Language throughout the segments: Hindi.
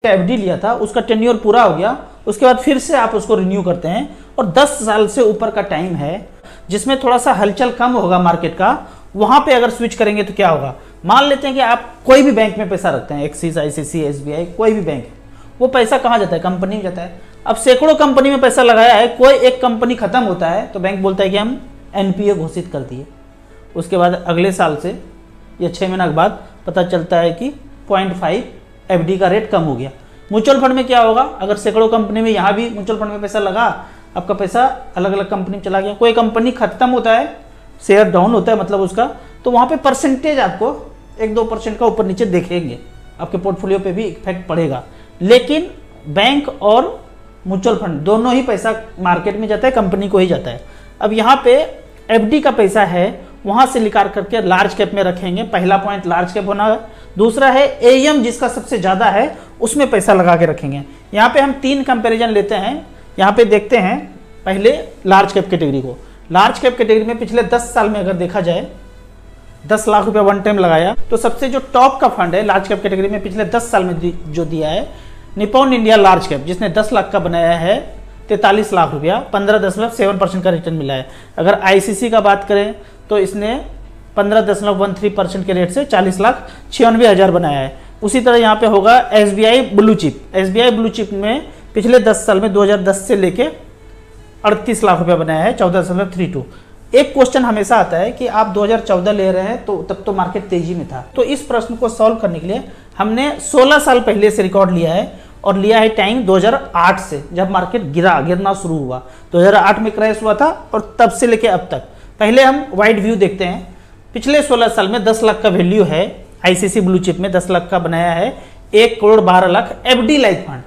एफडी लिया था उसका टेन्योर पूरा हो गया, उसके बाद फिर से आप उसको रिन्यू करते हैं और 10 साल से ऊपर का टाइम है जिसमें थोड़ा सा हलचल कम होगा मार्केट का, वहां पे अगर स्विच करेंगे तो क्या होगा। मान लेते हैं कि आप कोई भी बैंक में पैसा रखते हैं, एक्सिस, आईसीआईसीआई, एसबीआई, कोई भी बैंक, वो पैसा कहाँ जाता है? कंपनी में जाता है। अब सैकड़ों कंपनी में पैसा लगाया है, कोई एक कंपनी खत्म होता है तो बैंक बोलता है कि हम एनपीए घोषित कर दिए। उसके बाद अगले साल से या 6 महीने के बाद पता चलता है कि 0.5 एफडी का रेट कम हो गया। म्यूचुअल फंड में क्या होगा? अगर सैकड़ों कंपनी में, यहाँ भी म्यूचुअल फंड में पैसा लगा, आपका पैसा अलग अलग कंपनी में चला गया, कोई कंपनी खत्म होता है, शेयर डाउन होता है मतलब उसका, तो वहाँ पे परसेंटेज आपको 1-2% का ऊपर नीचे देखेंगे, आपके पोर्टफोलियो पे भी इफेक्ट पड़ेगा। लेकिन बैंक और म्यूचुअल फंड दोनों ही पैसा मार्केट में जाता है, कंपनी को ही जाता है। अब यहाँ पे एफडी का पैसा है, वहां से निकाल करके लार्ज कैप में रखेंगे। पहला पॉइंट लार्ज कैप होना है। दूसरा है एएम जिसका सबसे ज्यादा है उसमें पैसा लगा के रखेंगे। यहाँ पे हम 3 कंपैरिजन लेते हैं। यहाँ पे देखते हैं पहले लार्ज कैप कैटेगरी को। लार्ज कैप कैटेगरी में पिछले 10 साल में अगर देखा जाए, 10 लाख रुपया वन टाइम लगाया तो सबसे जो टॉप का फंड है लार्ज कैप कैटेगरी में पिछले 10 साल में जो दिया है, निप्पॉन इंडिया लार्ज कैप, जिसने 10 लाख का बनाया है 43 लाख रुपया, 15.7% का रिटर्न मिला है। अगर आईसीसी का बात करें तो इसने 15.13% के रेट से 40,96,000 बनाया है। उसी तरह यहाँ पे होगा SBI blue chip. SBI blue chip में पिछले 10 साल में 2010 से लेके 38 लाख रुपया बनाया है, 14.32। एक क्वेश्चन हमेशा आता है कि आप 2014 ले रहे हैं तो तब तो मार्केट तेजी में था। तो इस प्रश्न को सॉल्व करने के लिए हमने 16 साल पहले से रिकॉर्ड लिया है और लिया है टाइम 2008 से, जब मार्केट गिरना शुरू हुआ। 2008 में क्रैश हुआ था और तब से लेके अब तक। पहले हम वाइड व्यू देखते हैं। पिछले 16 साल में 10 लाख का वैल्यू है, आईसीसी ब्लू चिप में 10 लाख का बनाया है, 1,12,00,000 एफडी लाइफ फंड,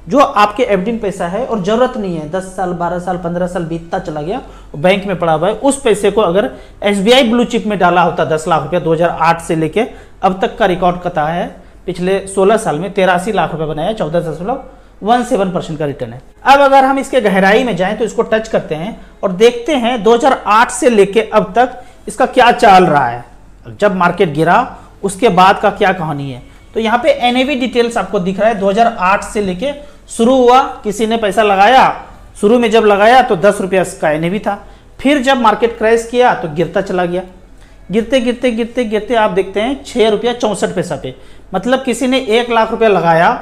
जो आपके एफडी में पैसा है और जरूरत नहीं है, 10 साल 12 साल 15 साल बीतता चला गया, बैंक में पड़ा हुआ है। उस पैसे को अगर एसबीआई ब्लू चिप में डाला होता 10 लाख रुपया, 2008 से लेके अब तक का रिकॉर्ड कथा है, पिछले 16 साल में 83 लाख रुपया बनाया, 14.17% का रिटर्न है। अब अगर हम इसके गहराई में जाएं तो इसको टच करते हैं और देखते हैं 2008 से लेके अब तक इसका क्या चाल रहा है। जब मार्केट गिरा उसके बाद का क्या कहानी है। तो यहाँ पे एनएवी डिटेल्स आपको दिख रहा है। 2008 से लेके शुरू हुआ, किसी ने पैसा लगाया, शुरू में जब लगाया तो 10 रुपया का एनएवी था, फिर जब मार्केट क्रैश किया तो गिरता चला गया, गिरते गिरते गिरते गिरते आप देखते हैं 6 रुपया 64 पैसा पे। मतलब किसी ने 1 लाख रुपया लगाया,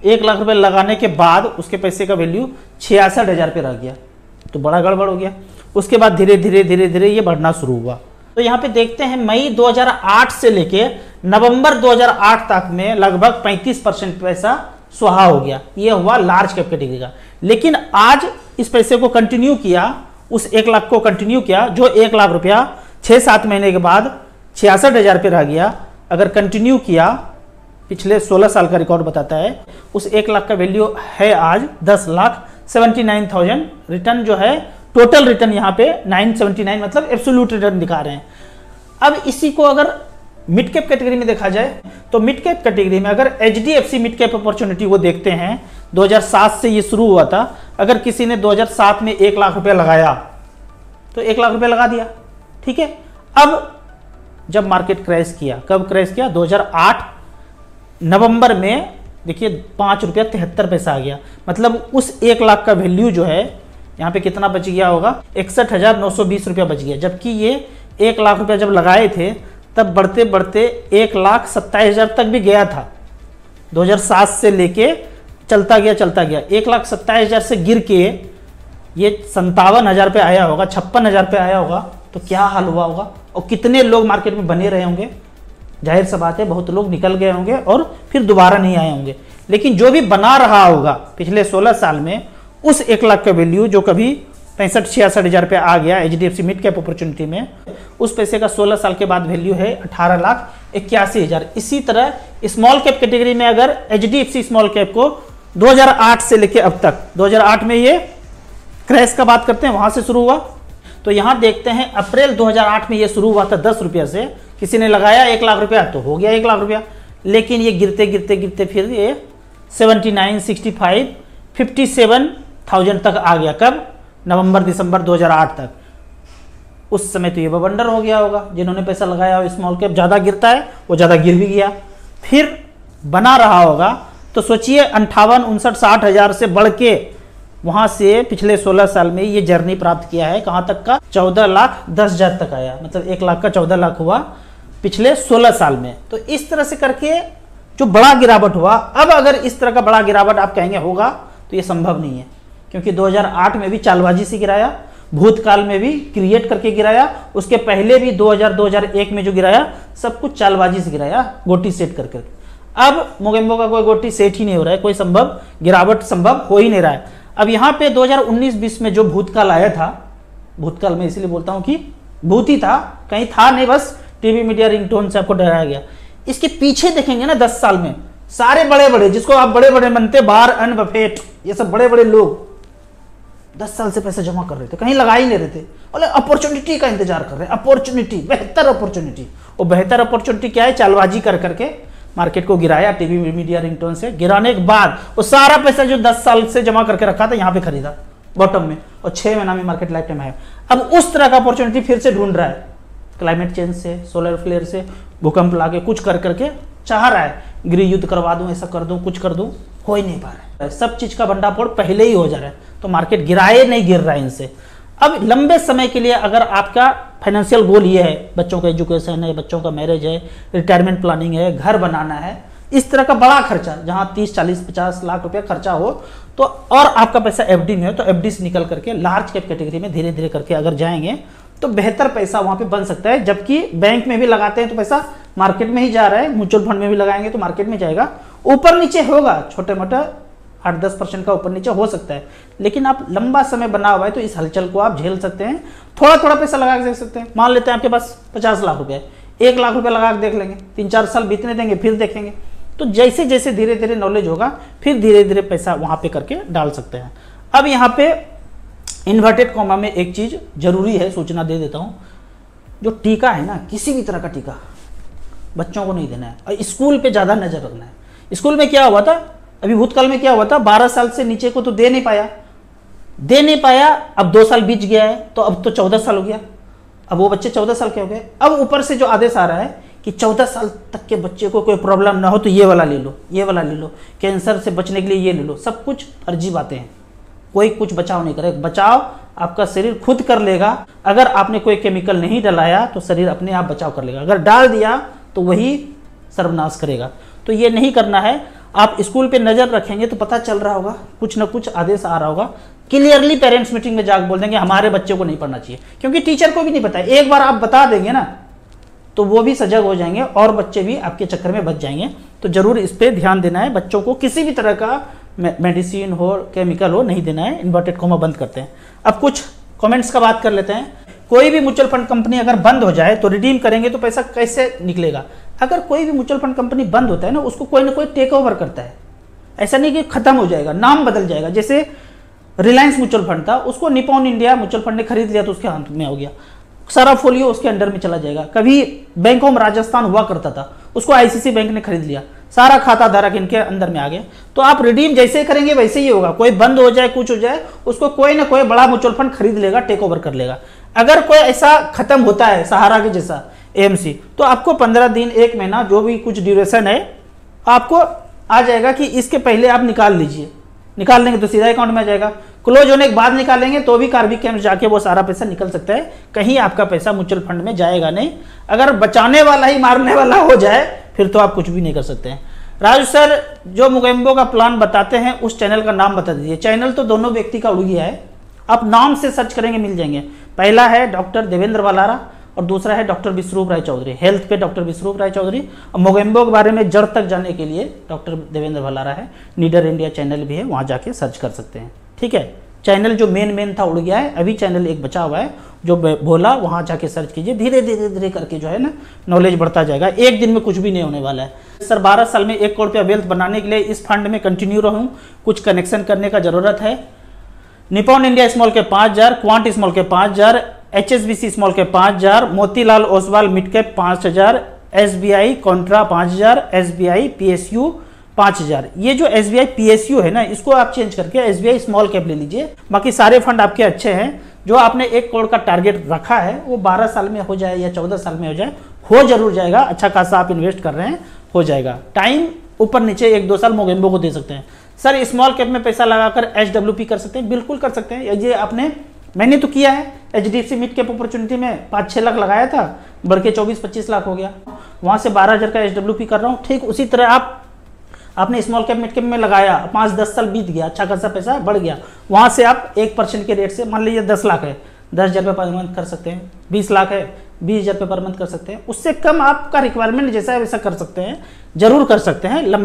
1 लाख रुपया लगाने के बाद उसके पैसे का वैल्यू 66,000 पे रह गया, तो बड़ा गड़बड़ हो गया। उसके बाद धीरे धीरे धीरे धीरे ये बढ़ना शुरू हुआ। तो यहाँ पे देखते हैं मई 2008 से लेके नवंबर 2008 तक में लगभग 35% पैसा सुहा हो गया। ये हुआ लार्ज कैप कैटेगरी का। लेकिन आज इस पैसे को कंटिन्यू किया, उस 1 लाख को कंटिन्यू किया, जो 1 लाख रुपया 6-7 महीने के बाद 66,000 पे रह गया। अगर कंटिन्यू किया, पिछले 16 साल का रिकॉर्ड बताता है, उस 1 लाख का वैल्यू है आज 10,79,000। रिटर्न जो है टोटल रिटर्न यहाँ पे 979, मतलब एब्सोल्यूट रिटर्न दिखा रहे हैं। अब इसी को अगर मिड कैप कैटेगरी में देखा जाए तो मिड कैप कैटेगरी में अगर एचडीएफसी मिड कैप अपॉर्चुनिटी को देखते हैं, 2007 से ये शुरू हुआ था। अगर किसी ने 2007 में 1 लाख रुपया लगाया तो 1 लाख रुपया लगा दिया, ठीक है। अब जब मार्केट क्रैश किया, कब क्रैश किया? 2008 नवंबर में देखिए 5 रुपया 73 पैसा आ गया। मतलब उस 1 लाख का वैल्यू जो है यहाँ पे कितना बच गया होगा? 61,920 रुपया बच गया। जबकि ये 1 लाख रुपया जब लगाए थे तब बढ़ते बढ़ते 1,27,000 तक भी गया था। 2007 से लेके चलता गया 1,27,000 से गिर के ये 57,000 पे आया होगा, 56,000 पे आया होगा। तो क्या हाल हुआ होगा और कितने लोग मार्केट में बने रहे होंगे? जाहिर सा बात है बहुत लोग निकल गए होंगे और फिर दोबारा नहीं आए होंगे। लेकिन जो भी बना रहा होगा पिछले 16 साल में, उस 1 लाख का वैल्यू जो कभी 65-66,000 पे आ गया एचडीएफसी मिड कैप अपॉर्चुनिटी में, उस पैसे का 16 साल के बाद वैल्यू है 18,81,000। इसी तरह स्मॉल कैप कैटेगरी में अगर एचडीएफसी स्मॉल कैप को 2008 से लेके अब तक, 2008 में ये क्रैश का बात करते हैं, वहां से शुरू हुआ। तो यहां देखते हैं अप्रैल 2008 में ये शुरू हुआ था 10 रुपया से, किसी ने लगाया 1 लाख रुपया तो हो गया 1 लाख रुपया। लेकिन ये गिरते गिरते गिरते फिर ये 79, 65, 57,000 तक आ गया। कब? नवंबर दिसंबर 2008 तक। उस समय तो ये बवंडर हो गया होगा, जिन्होंने पैसा लगाया हो स्मॉल कैप, ज़्यादा गिरता है वो ज़्यादा गिर भी गया। फिर बना रहा होगा तो सोचिए 58, 59, 60 हजार से बढ़ के वहां से पिछले 16 साल में ये जर्नी प्राप्त किया है। कहां तक का? 14,10,000 तक आया, मतलब 1 लाख का 14 लाख हुआ पिछले 16 साल में। तो इस तरह से करके जो बड़ा गिरावट हुआ, अब अगर इस तरह का बड़ा गिरावट आप कहेंगे होगा तो ये संभव नहीं है, क्योंकि 2008 में भी चालबाजी से गिराया, भूतकाल में भी क्रिएट करके गिराया, उसके पहले भी 2000-2001 में जो गिराया सब कुछ चालबाजी से गिराया, गोटी सेट करके। अब मोगेम्बो का कोई गोटी सेट ही नहीं हो रहा है, कोई संभव गिरावट संभव हो ही नहीं रहा है। अब यहाँ पे 2019-20 में जो भूतकाल आया था, भूतकाल में इसलिए बोलता हूँ कि भूत ही था, कहीं था नहीं, बस टीवी मीडिया रिंगटोन से आपको डराया गया। इसके पीछे देखेंगे ना 10 साल में सारे बड़े बड़े, जिसको आप बड़े बड़े मनते, वारेन बफेट, ये सब बड़े बड़े लोग 10 साल से पैसा जमा कर रहे थे, कहीं लगा ही नहीं रहे थे, बोले अपॉर्चुनिटी का इंतजार कर रहे हैं, अपॉर्चुनिटी, बेहतर अपॉर्चुनिटी। वो बेहतर अपॉर्चुनिटी क्या है? चालबाजी कर करके मार्केट को गिराया, टीवी मीडिया रिंगटोन से। गिराने के बाद वो सारा पैसा जो 10 साल से जमा करके रखा था यहाँ पे खरीदा बॉटम में, और 6 महीना में मार्केट लाइफ टाइम है। अब उस तरह का अपॉर्चुनिटी फिर से ढूंढ रहा है, क्लाइमेट चेंज से, सोलर फ्लेयर से, भूकंप लाके कुछ कर करके चाह रहा है गृह युद्ध करवा दूं, ऐसा कर दूं, कुछ कर दूं, हो ही नहीं पा रहा है। सब चीज का भंडाफोड़ पहले ही हो जा रहा है, तो मार्केट गिराए नहीं गिर रहा है इनसे। अब लंबे समय के लिए अगर आपका फाइनेंशियल गोल ये है, बच्चों का एजुकेशन है, बच्चों का मैरिज है, रिटायरमेंट प्लानिंग है, घर बनाना है, इस तरह का बड़ा खर्चा जहां 30, 40, 50 लाख रुपया खर्चा हो, तो और आपका पैसा एफडी में हो, तो एफडी से निकल करके लार्ज कैप कैटेगरी में धीरे धीरे करके अगर जाएंगे तो बेहतर पैसा वहां पे बन सकता है। जबकि बैंक में भी लगाते हैं तो पैसा मार्केट में ही जा रहा है, म्यूचुअल फंड में भी लगाएंगे तो मार्केट में जाएगा, ऊपर नीचे होगा, छोटे मोटा 8-10% का ऊपर नीचे हो सकता है, लेकिन आप लंबा समय बना हुआ है तो इस हलचल को आप झेल सकते हैं। थोड़ा थोड़ा पैसा लगा के देख सकते हैं। मान लेते हैं आपके पास 50 लाख रुपया है, 1 लाख रुपया लगा के देख लेंगे, 3-4 साल बीतने देंगे, फिर देखेंगे। तो जैसे जैसे धीरे धीरे नॉलेज होगा, फिर धीरे धीरे पैसा वहां पे करके डाल सकते हैं। अब यहाँ पे इन्वर्टेड कॉमा में एक चीज जरूरी है, सूचना दे देता हूं, जो टीका है ना, किसी भी तरह का टीका बच्चों को नहीं देना है, और स्कूल पे ज्यादा नजर रखना है। स्कूल में क्या हुआ था, अभी भूतकाल में क्या हुआ था, 12 साल से नीचे को तो दे नहीं पाया, अब 2 साल बीत गया है, तो अब तो 14 साल हो गया, अब वो बच्चे 14 साल के हो गए। अब ऊपर से जो आदेश आ रहा है कि 14 साल तक के बच्चे को कोई प्रॉब्लम ना हो तो ये वाला ले लो, ये वाला ले लो, कैंसर से बचने के लिए ये ले लो। सब कुछ फर्जी बातें हैं, कोई कुछ बचाव नहीं करे। बचाव आपका शरीर खुद कर लेगा। अगर आपने कोई केमिकल नहीं डलाया तो शरीर अपने आप बचाव कर लेगा, अगर डाल दिया तो वही सर्वनाश करेगा। तो ये नहीं करना है। आप स्कूल पे नजर रखेंगे तो पता चल रहा होगा, कुछ ना कुछ आदेश आ रहा होगा। क्लियरली पेरेंट्स मीटिंग में जाकर बोल देंगे हमारे बच्चे को नहीं पढ़ना चाहिए, क्योंकि टीचर को भी नहीं पता है। एक बार आप बता देंगे ना तो वो भी सजग हो जाएंगे और बच्चे भी आपके चक्कर में बच जाएंगे। तो जरूर इस पे ध्यान देना है। बच्चों को किसी भी तरह का मेडिसिन हो, केमिकल हो, नहीं देना है। इन्वर्टेड कॉमा बंद करते हैं। अब कुछ कमेंट्स का बात कर लेते हैं। कोई भी म्यूचुअल फंड कंपनी अगर बंद हो जाए तो रिडीम करेंगे तो पैसा कैसे निकलेगा? अगर कोई भी म्यूचुअल फंड कंपनी बंद होता है ना, उसको कोई ना कोई टेक ओवर करता है। ऐसा नहीं कि खत्म हो जाएगा, नाम बदल जाएगा। जैसे रिलायंस म्यूचुअल फंड था, उसको निपॉन इंडिया म्यूचुअल फंड ने खरीद लिया तो उसके हाथ में हो गया, सारा फोलियो उसके अंडर में चला जाएगा। कभी बैंक ऑफ राजस्थान हुआ करता था, उसको आईसीसी बैंक ने खरीद लिया, सारा खाता धारक इनके अंदर में आ गया। तो आप रिडीम जैसे करेंगे वैसे ही होगा। कोई बंद हो जाए, कुछ हो जाए, उसको कोई ना कोई बड़ा म्यूचुअल फंड खरीद लेगा, टेक ओवर कर लेगा। अगर कोई ऐसा खत्म होता है सहारा के जैसा एएमसी, तो आपको 15 दिन, 1 महीना, जो भी कुछ ड्यूरेशन है, आपको आ जाएगा कि इसके पहले आप निकाल लीजिए। निकाल लेंगे तो सीधा अकाउंट में आ जाएगा। क्लोज होने के बाद निकालेंगे तो भी कार्बिक कैंप जाके वो सारा पैसा निकल सकता है। कहीं आपका पैसा म्यूचुअल फंड में जाएगा नहीं। अगर बचाने वाला ही मारने वाला हो जाए फिर तो आप कुछ भी नहीं कर सकते हैं। राजू सर, जो मोगेम्बो का प्लान बताते हैं उस चैनल का नाम बता दीजिए। चैनल तो दोनों व्यक्ति का उड़ गया है, आप नाम से सर्च करेंगे मिल जाएंगे। पहला है डॉक्टर देवेंद्र वलारा और दूसरा है डॉक्टर विश्वरूप राय चौधरी। हेल्थ पे डॉक्टर विश्वरूप राय चौधरी, और मोगेम्बो के बारे में जड़ तक जानने के लिए डॉक्टर देवेंद्र वलारा है। नीडर इंडिया चैनल भी है, वहां जाके सर्च कर सकते हैं। ठीक है, चैनल जो मेन था उड़ गया है, अभी चैनल एक बचा हुआ है जो बोला, वहां जाके सर्च कीजिए। धीरे धीरे करके जो है ना नॉलेज बढ़ता जाएगा। एक दिन में कुछ भी नहीं होने वाला है। सर 12 साल में 1 करोड़ रुपया वेल्थ बनाने के लिए इस फंड में कंटिन्यू रहूं, कुछ कनेक्शन करने का जरूरत है। निपॉन इंडिया स्मॉल के 5000, क्वांट स्मॉल के 5000, HSBC स्मॉल के 5000, Motilal Oswal mid cap 5000, SBI Contra 5000, SBI PSU 5000। ये जो SBI PSU है ना, इसको आप चेंज करके SBI स्मॉल कैप ले लीजिए। बाकी सारे फंड आपके अच्छे हैं। जो आपने 1 करोड़ का टारगेट रखा है वो 12 साल में हो जाए या 14 साल में हो जाए, हो जरूर जाएगा। अच्छा खासा आप इन्वेस्ट कर रहे हैं, हो जाएगा। टाइम ऊपर नीचे 1-2 साल मोगेम्बो को दे सकते हैं। सर स्मॉल कैप में पैसा लगाकर HWP कर सकते हैं, बिल्कुल कर सकते हैं। ये मैंने तो किया है। HDFC मिड कैप अपॉर्चुनिटी में 5-6 लाख लगाया था, बढ़ के 24-25 लाख हो गया। वहाँ से 12,000 का HWP कर रहा हूँ। ठीक उसी तरह आपने स्मॉल कैप मिड कैप में लगाया, 5-10 साल बीत गया, अच्छा खासा पैसा बढ़ गया। वहाँ से आप 1% के रेट से, मान लीजिए 10 लाख है, 10,000 रुपये पर मंथ कर सकते हैं। 20 लाख है, 20,000 रुपये पर मंथ कर सकते हैं। उससे कम आपका रिक्वायरमेंट जैसा है वैसा कर सकते हैं, जरूर कर सकते हैं। लंबे